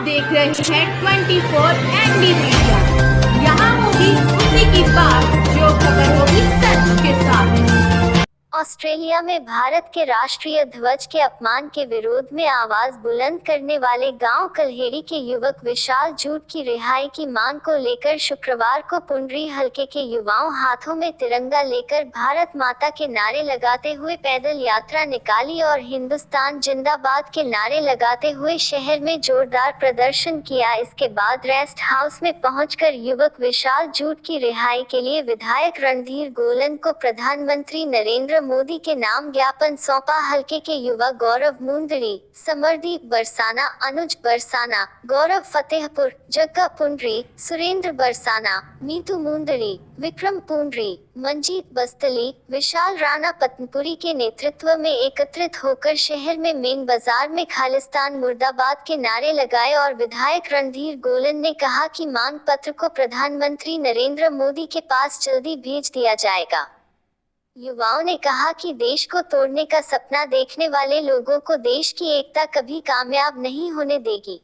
देख रहे हैं 24 ND मीडिया। यहाँ होगी उसी की बात जो खबर होगी सच के साथ। ऑस्ट्रेलिया में भारत के राष्ट्रीय ध्वज के अपमान के विरोध में आवाज बुलंद करने वाले गांव कल्हेड़ी के युवक विशाल जूट की रिहाई की मांग को लेकर शुक्रवार को पुंडरी हलके के युवाओं हाथों में तिरंगा लेकर भारत माता के नारे लगाते हुए पैदल यात्रा निकाली और हिंदुस्तान जिंदाबाद के नारे लगाते हुए शहर में जोरदार प्रदर्शन किया। इसके बाद रेस्ट हाउस में पहुंचकर युवक विशाल जूट की रिहाई के लिए विधायक रणधीर गोलन को प्रधानमंत्री नरेंद्र मोदी के नाम ज्ञापन सौंपा। हलके के युवा गौरव मुंदरी, समरदीप बरसाना, अनुज बरसाना, गौरव फतेहपुर, जग्गा पुंडरी, सुरेंद्र बरसाना, मीतू मुंदरी, विक्रम पुंडरी, मंजीत बस्तली, विशाल राणा पतनपुरी के नेतृत्व में एकत्रित होकर शहर में मेन बाजार में खालिस्तान मुर्दाबाद के नारे लगाए और विधायक रणधीर गोलन ने कहा कि मांग पत्र को प्रधानमंत्री नरेंद्र मोदी के पास जल्दी भेज दिया जाएगा। युवाओं ने कहा कि देश को तोड़ने का सपना देखने वाले लोगों को देश की एकता कभी कामयाब नहीं होने देगी।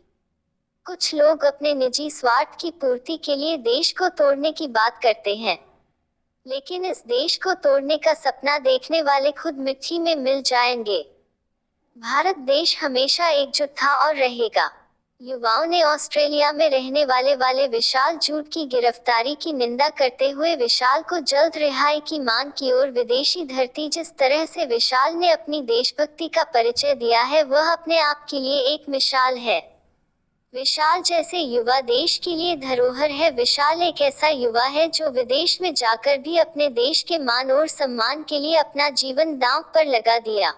कुछ लोग अपने निजी स्वार्थ की पूर्ति के लिए देश को तोड़ने की बात करते हैं, लेकिन इस देश को तोड़ने का सपना देखने वाले खुद मिट्टी में मिल जाएंगे। भारत देश हमेशा एकजुट था और रहेगा। युवाओं ने ऑस्ट्रेलिया में रहने वाले विशाल जूट की गिरफ्तारी की निंदा करते हुए विशाल को जल्द रिहाई की मांग की और विदेशी धरती जिस तरह से विशाल ने अपनी देशभक्ति का परिचय दिया है वह अपने आप के लिए एक मिसाल है। विशाल जैसे युवा देश के लिए धरोहर है। विशाल एक ऐसा युवा है जो विदेश में जाकर भी अपने देश के मान और सम्मान के लिए अपना जीवन दांव पर लगा दिया।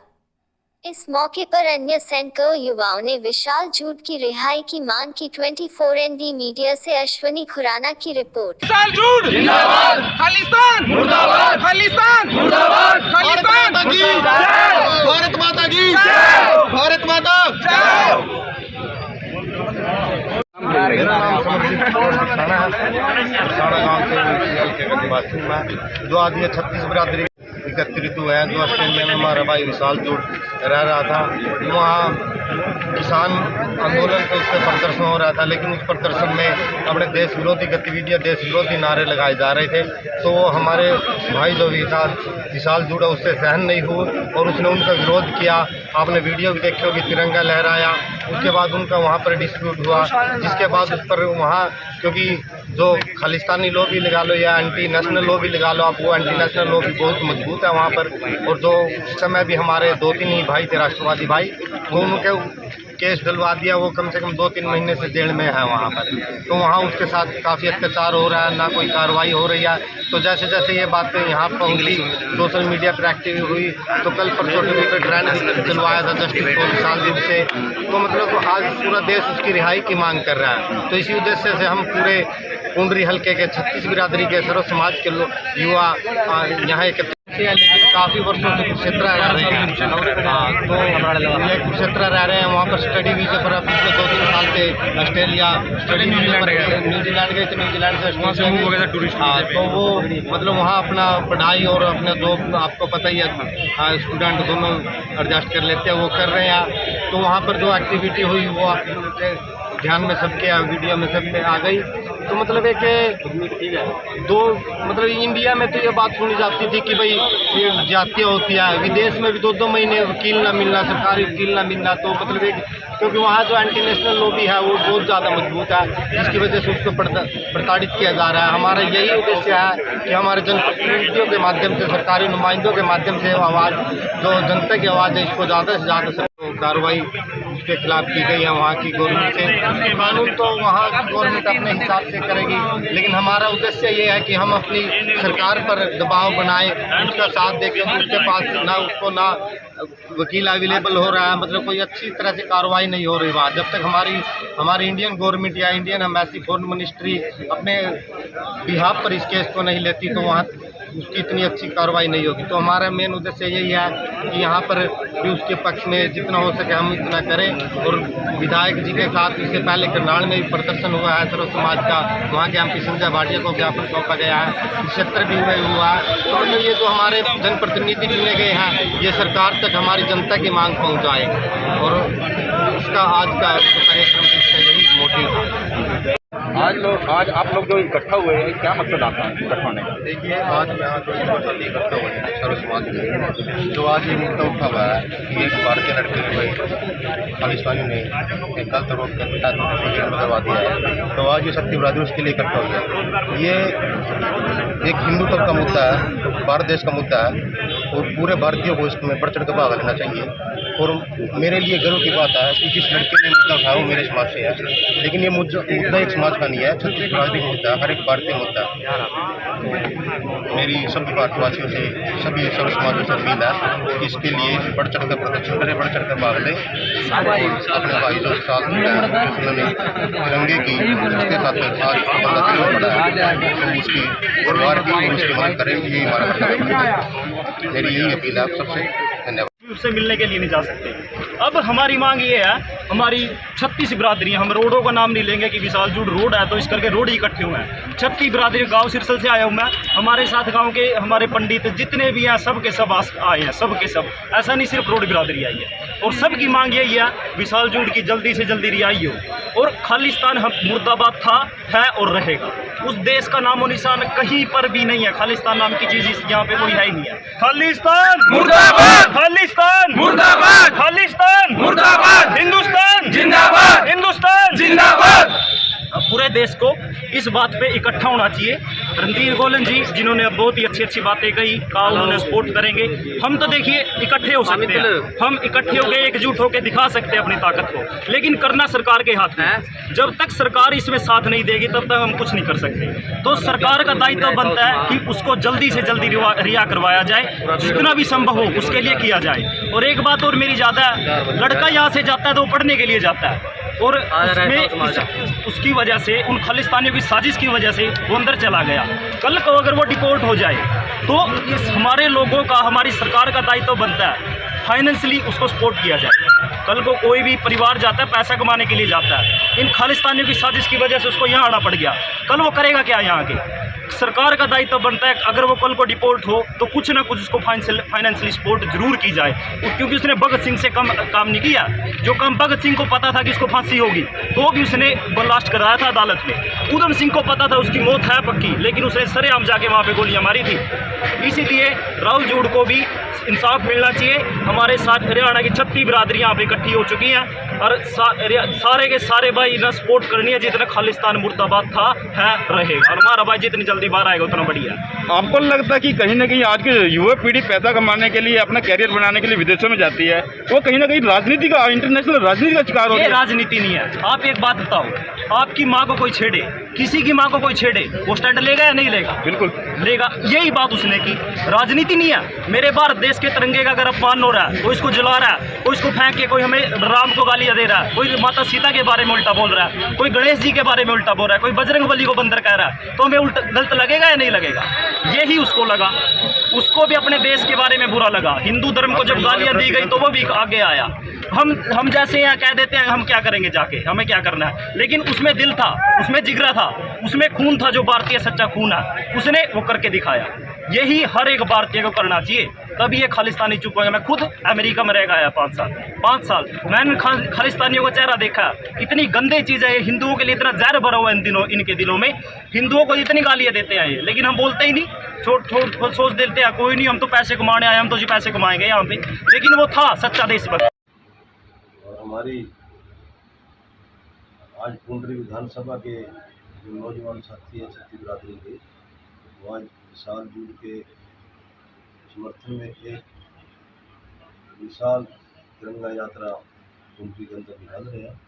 इस मौके पर अन्य सैकड़ों युवाओं ने विशाल जूट की रिहाई की मांग की। 24 ND मीडिया से अश्वनी खुराना की रिपोर्ट। विशाल जूट जिंदाबाद, खालिस्तान मुर्दाबाद, खालिस्तान मुर्दाबाद, खालिस्तान की जय, भारत माता की जय, भारत माता जय। मेरा नाम समरजीत बरसाना है। बरसाना गांव के निवासी मैं। जो आज ये 36 बिरादरी एकत्रित हुए हैं, जो ऑस्ट्रेलिया में हमारा भाई विशाल जूट रह रहा था, वहाँ किसान आंदोलन के उससे प्रदर्शन हो रहा था, लेकिन उस प्रदर्शन में अपने देश विरोधी गतिविधियाँ, देश विरोधी नारे लगाए जा रहे थे। तो वो हमारे भाई जो विशाल जूट उससे सहन नहीं हुए और उसने उनका विरोध किया। आपने वीडियो भी देखी होगी, तिरंगा लहराया। उसके बाद उनका वहाँ पर डिस्प्यूट हुआ, जिसके बाद उस पर वहाँ, क्योंकि जो खालिस्तानी लॉ भी लगा लो या एंटी नेशनल लॉ भी लगा लो आप, वो एंटी नेशनल लॉ भी बहुत मजबूत है वहाँ पर। और जो उस समय भी हमारे 2-3 ही भाई थे राष्ट्रवादी भाई, वो उनके केस डलवा दिया। वो कम से कम 2-3 महीने से जेल में है वहाँ पर। तो वहाँ उसके साथ काफ़ी अत्याचार हो रहा है, ना कोई कार्रवाई हो रही है। तो जैसे जैसे ये बातें यहाँ पहुँची, सोशल मीडिया पर एक्टिव हुई, तो कल परसों ट्विटर ट्रेंड चलवाया था जस्टिस फॉर विशाल जूट से। तो मतलब आज पूरा देश उसकी रिहाई की मांग कर रहा है। तो इसी उद्देश्य से हम पूरे पुंडरी हलके के 36 बिरादरी के सर्व समाज के युवा यहाँ एकत्रित हैं, लेकिन काफ़ी वर्षों से कुरुक्षेत्र रह रहे हैं। तो ये कुरुक्षेत्र रह रहे हैं, वहाँ पर स्टडी वीज़े पर पिछले 2-3 साल से ऑस्ट्रेलिया स्टडी न्यूजीलैंड गए थे, तो न्यूजीलैंड से तो वो मतलब वहाँ अपना पढ़ाई और अपना जॉब, आपको पता ही है, स्टूडेंट दोनों एडजस्ट कर लेते हैं, वो कर रहे हैं। तो वहाँ पर जो एक्टिविटी हुई वो आपके ध्यान में सबके वीडियो में सब में आ गई। तो मतलब एक दो मतलब इंडिया में तो ये बात सुनी जाती थी कि भाई ये जातियाँ होती है, विदेश में भी 2-2 महीने वकील ना मिलना, सरकारी वकील ना मिलना। तो मतलब एक, क्योंकि वहाँ जो एंटी नेशनल लॉबी है वो बहुत ज़्यादा मजबूत है, जिसकी वजह से उसको प्रताड़ित किया जा रहा है। हमारा यही उद्देश्य है कि हमारे जनप्रतिनिधियों के माध्यम से, सरकारी नुमाइंदों के माध्यम से आवाज़, जो जनता की आवाज़ है, इसको ज़्यादा से ज़्यादा कार्रवाई उसके खिलाफ की गई है वहाँ की गवर्नमेंट से। कानून तो वहाँ की गवर्नमेंट अपने हिसाब से करेगी, लेकिन हमारा उद्देश्य ये है कि हम अपनी सरकार पर दबाव बनाए, उसका साथ दें, क्योंकि उसके पास ना उसको ना वकील अवेलेबल हो रहा है, मतलब कोई अच्छी तरह से कार्रवाई नहीं हो रही वहाँ। जब तक हमारी इंडियन गवर्नमेंट या इंडियन एम्बेसी फॉरेन मिनिस्ट्री अपने बिहाफ पर इस केस को नहीं लेती, तो वहाँ उसकी इतनी अच्छी कार्रवाई नहीं होगी। तो हमारा मेन उद्देश्य यही है कि यहाँ पर भी उसके पक्ष में जितना हो सके हम इतना करें। और विधायक जी के साथ इससे पहले करनाल में भी प्रदर्शन हुआ है सर्व समाज का, वहाँ के MP संजय भाटिया को ज्ञापन सौंपा गया है, क्षेत्र भी हुआ है। तो मतलब ये जो हमारे जनप्रतिनिधि चुने गए हैं, ये सरकार तक हमारी जनता की मांग पहुँचाए, और इसका आज का कार्यक्रम यही मोटिव था। आज आप लोग जो इकट्ठा हुए हैं, क्या मकसद आपका इकट्ठा होने का? देखिए, आज यहाँ जो युवा इकट्ठा हुए हैं सर्व समाज के, जो आज ये मुद्दा उठा हुआ है कि एक भारतीय लड़के को खालिस्तानी ने एक गलत रोक कर करवा दिया है, तो आज ये शक्ति बिरादरी उसके लिए इकट्ठा हुई है। ये एक हिंदुत्व का मुद्दा है, भारत देश का मुद्दा है, और पूरे भारतीयों को इसमें बढ़ चढ़ कर भाग लेना चाहिए। और मेरे लिए गर्व की बात है कि जिस लड़के ने मुद्दा उठाया वो मेरे समाज से है, लेकिन ये मुद्दा एक समाज का नहीं है, छत्तीस बिरादरी का मुद्दा है, हर एक भारतीय मुद्दा है। मेरी सभी भारतवासियों से, सभी सर्व समाजों से अपील है कि इसके लिए बढ़ चढ़ कर प्रदर्शन करें, बढ़ चढ़ कर भाग लें। अपने भाई जो साथ उन्होंने तिरंगे की उसके साथ आज पड़ा है, तो उसकी परिवार की और उसकी मदद करें, यही हमारा कर्तव्य है। मेरी यही अपील है आप सबसे। धन्यवाद। उससे मिलने के लिए नहीं जा सकते। अब हमारी मांग ये है, हमारी 36 बिरादरी, हम रोडों का नाम नहीं लेंगे कि विशाल जूट रोड है तो इस करके रोड ही इकट्ठे हुए हैं। 36 बिरादरी, गांव सिरसल से आया हूँ मैं, हमारे साथ गांव के हमारे पंडित जितने भी हैं सब के सब आए हैं, सब के सब, ऐसा नहीं सिर्फ रोड बिरादरी आई है। और सबकी मांग यही है विशाल जूट की जल्दी से जल्दी रिहाई हो। और खालिस्तान हम मुर्दाबाद था, है और रहेगा। उस देश का नामो निशान कहीं पर भी नहीं है। खालिस्तान नाम की चीज़ यहाँ पे कोई है ही नहीं है। खालिस्तान मुर्दाबाद, खालिस्तान मुर्दाबाद, खालिस्तान मुर्दाबाद, हिंदुस्तान जिंदाबाद, हिंदुस्तान जिंदाबाद। अब पूरे देश को इस बात पे इकट्ठा होना चाहिए। रणधीर गोलन जी जिन्होंने अब बहुत ही अच्छी अच्छी बातें कहा, उन्होंने सपोर्ट करेंगे। हम तो देखिए इकट्ठे हो सकते हैं, हम इकट्ठे होकर एकजुट होकर दिखा सकते हैं अपनी ताकत को, लेकिन करना सरकार के हाथ में है। जब तक सरकार इसमें साथ नहीं देगी तब तक हम कुछ नहीं कर सकते। तो सरकार का दायित्व बनता है कि उसको जल्दी से जल्दी रिहा करवाया जाए, जितना भी संभव हो उसके लिए किया जाए। और एक बात और मेरी ज़्यादा है, लड़का यहाँ से जाता है तो पढ़ने के लिए जाता है, और उसमें उसकी वजह से, उन खालिस्तानियों की साजिश की वजह से वो अंदर चला गया। कल को अगर वो डिपोर्ट हो जाए तो इस हमारे लोगों का, हमारी सरकार का दायित्व बनता है फाइनेंशियली उसको सपोर्ट किया जाए। कल को कोई भी परिवार जाता है पैसा कमाने के लिए जाता है, इन खालिस्तानियों की साजिश की वजह से उसको यहाँ आना पड़ गया, कल वो करेगा क्या यहाँ के? सरकार का दायित्व बनता है अगर वो कल को डिपोर्ट हो तो कुछ ना कुछ उसको फाइनेंशियली सपोर्ट जरूर की जाए, क्योंकि उसने भगत सिंह से कम काम नहीं किया। जो काम भगत सिंह को पता था कि इसको फांसी होगी तो भी उसने बर्दाश्त कराया था अदालत में। उधम सिंह को पता था उसकी मौत है पक्की, लेकिन उसने सरेआम जाके वहाँ पे गोलियां मारी थी। इसीलिए राहुल जूड़ को भी इंसाफ मिलना चाहिए। हमारे साथ हरियाणा की 36 बिरादरियाँ यहाँ पे इकट्ठी हो चुकी हैं और सारे के सारे भाई इतना सपोर्ट करनी है जितना खालिस्तान मुर्दाबाद था, है, रहेगा। और हमारा भाई जितनी जल्दी बाहर आएगा उतना बढ़िया। आपको लगता है कि कहीं ना कहीं आज की युवा पीढ़ी पैसा कमाने के लिए, अपना कैरियर बनाने के लिए विदेशों में जाती है, वो कहीं ना कहीं राजनीति का, इंटरनेशनल राजनीति का शिकार होती है? राजनीति नहीं है। आप एक बात बताओ, आपकी माँ को कोई छेड़े, किसी की माँ को कोई छेड़े, वो स्टैंड लेगा या नहीं लेगा? बिल्कुल लेगा। यही बात उसने की। राजनीति नहीं है। मेरे भारत देश के तिरंगे का अगर अपमान हो रहा है, कोई इसको जला रहा है, कोई इसको फेंक के, कोई हमें राम को गालियाँ दे रहा है, कोई माता सीता के बारे में उल्टा बोल रहा है, कोई गणेश जी के बारे में उल्टा बोल रहा है, कोई बजरंग बली को बंदर कह रहा है, तो हमें उल्टा गलत लगेगा या नहीं लगेगा? यही उसको लगा। उसको भी अपने देश के बारे में बुरा लगा। हिंदू धर्म को जब गालियाँ दी गई तो वो भी आगे आया। हम जैसे यहाँ कह देते हैं हम क्या करेंगे जाके, हमें क्या करना है, लेकिन उसमें दिल था, उसमें जिगरा था, उसमें खून था, जो भारतीय सच्चा खून है उसने वो करके दिखाया। यही हर एक भारतीय को करना चाहिए, तभी ये खालिस्तानी चुप होगा। मैं खुद अमेरिका में रह गया 5 साल मैंने खालिस्तानियों का चेहरा देखा। इतनी गंदे चीज़ है, हिंदुओं के लिए इतना जहर भरा हुआ है इनके दिलों में। हिंदुओं को इतनी गालियाँ देते हैं ये, लेकिन हम बोलते ही नहीं, सोच देते हैं कोई नहीं, हम तो पैसे कमाने आए, हम तो जी पैसे कमाएंगे यहाँ पे। लेकिन वो था सच्चा देशभक्त। और हमारी आज पुंडरी विधानसभा के जो नौजवान साथी हैं छत्तीस बिरादरी के, वो आज विशाल जूट के समर्थन में एक विशाल तिरंगा यात्रा पुंडरी के अंदर निकाल रहे हैं।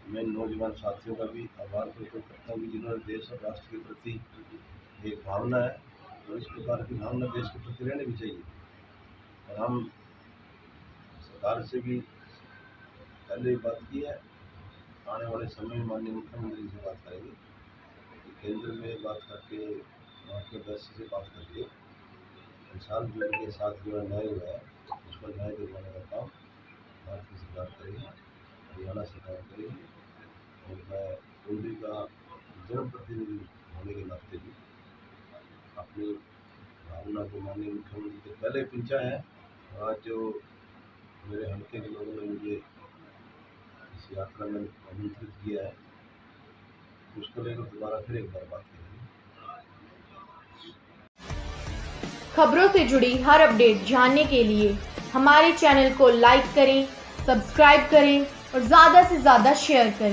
मैं नौजवान साथियों का भी आभार प्रकट करता हूँ जिन्होंने देश और राष्ट्र के प्रति एक भावना है, और इस प्रकार की भावना देश के प्रति रहनी भी चाहिए। और हम सरकार से भी पहले बात की है, आने वाले समय में माननीय मुख्यमंत्री से बात करेंगे, केंद्र में बात करके, वहाँ के वैसे से बात करके विशाल जूट के साथ जो न्याय हुआ है उस पर न्याय दिलवाने का काम भारतीय सरकार करेगी, हरियाणा सरकार करेगी। और मैं पुंडरी का जनप्रतिनिधि होने के नाते भी अपनी भावना को माननीय मुख्यमंत्री से पहले पहुँचा है। और आज जो मेरे हल्के के लोगों ने मुझे इस यात्रा में आमंत्रित किया है, उसको लेकर दोबारा फिर एक बार बात करेंगे। खबरों से जुड़ी हर अपडेट जानने के लिए हमारे चैनल को लाइक करें, सब्सक्राइब करें और ज़्यादा से ज़्यादा शेयर करें।